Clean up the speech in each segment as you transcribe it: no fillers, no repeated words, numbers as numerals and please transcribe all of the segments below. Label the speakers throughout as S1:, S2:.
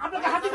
S1: আপনাকে হাতি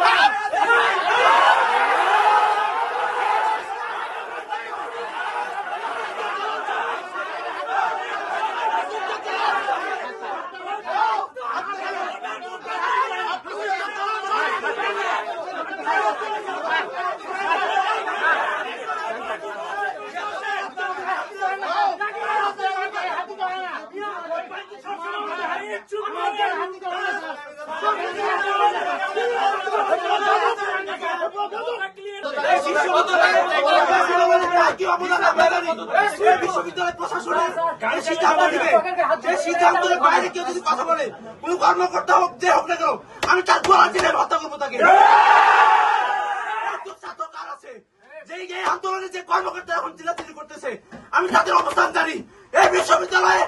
S2: বিশ্ববিদ্যালয় প্রশাসনের সিদ্ধান্ত নেবে, যে সিদ্ধান্তের বাইরে কেউ যদি কথা বলে, কোন কর্মকর্তা হোক যে হোক না কেন, আমি তার গলা চিনে হত্যা করবো তাকে। যে এই আন্দোলনে যে কর্মকর্তা এখন চিল্লাচিল্লি করতেছে, আমি তাদের অবস্থান জানি। এই বিশ্ববিদ্যালয়ে,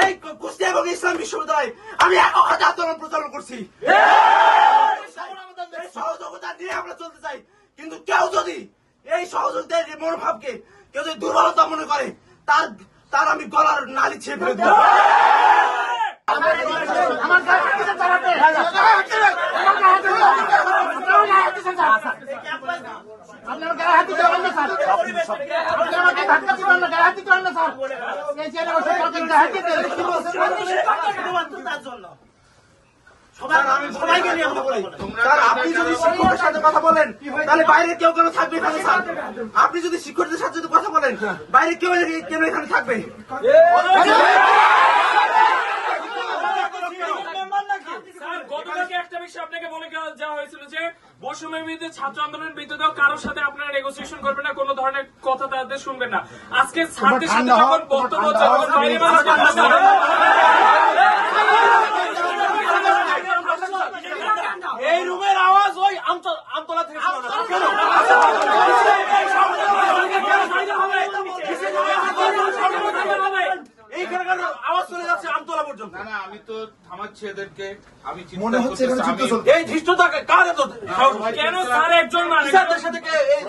S2: এই কুষ্টিয়া এবং ইসলাম বিশ্ববিদ্যালয়ে আমি একক হাতে আন্দোলন প্রচারণ করছি। সহযোগিতা নিয়ে আমরা চলতে চাই, কিন্তু কেউ যদি এই সহযোগিতার মনোভাবকে কেউ যদি দুর্বলতা মনে করে, তার আমি গলার নালি ছেড়ে ফেলে দেব।
S1: আপনার গায়ে হাতি দেবেন না স্যার, আপনি আমাকে ধাক্কা দিবেন না, গায়ে হাতি দেবেন না স্যার। এই চেয়ারে বসে কাউকে গায়ে হাতি দেবেন তার জন্য।
S2: আপনি যদি শিক্ষকের সাথে কথা বলেন, তাহলে বাইরে কেউ কেন থাকবে এখানে স্যার? আপনি যদি শিক্ষকদের সাথে যদি কথা বলেন, বাইরে কেউ কেন এখানে থাকবে?
S3: একটা বিষয় আপনাকে বলে যাওয়া হয়েছিল যে বৈষম্যের বিরুদ্ধে ছাত্র আন্দোলনের বিরুদ্ধে কারোর সাথে আপনারা নেগোসিয়েশন করবেন না, কোন ধরনের কথা তাদের শুনবেন না। আজকে ছাত্রের সাথে যখন বক্তব্য
S2: এই রুমের আওয়াজ ওই আমতলা থেকে শোনা এইখানকার আওয়াজ চলে যাচ্ছে আমতলা পর্যন্ত।
S4: না না, আমি তো থামাচ্ছি এদেরকে। আমি
S5: মনে হচ্ছে
S2: এই ধৃষ্টতা কার এত?
S3: কেন স্যার একজন মানুষের সাথে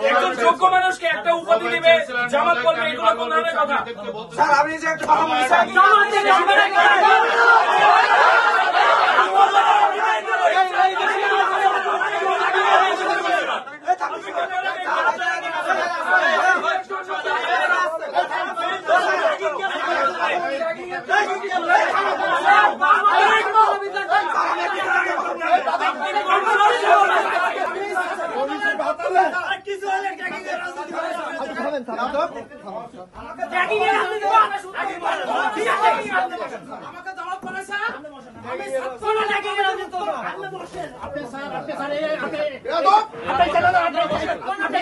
S3: একজন যোগ্য মানুষকে একটা উপাধি দিবে, জামাত করবে, এগুলো কোন ধরনের কথা?
S2: স্যার আমি যে একটা কথা বলছি,
S1: আপনি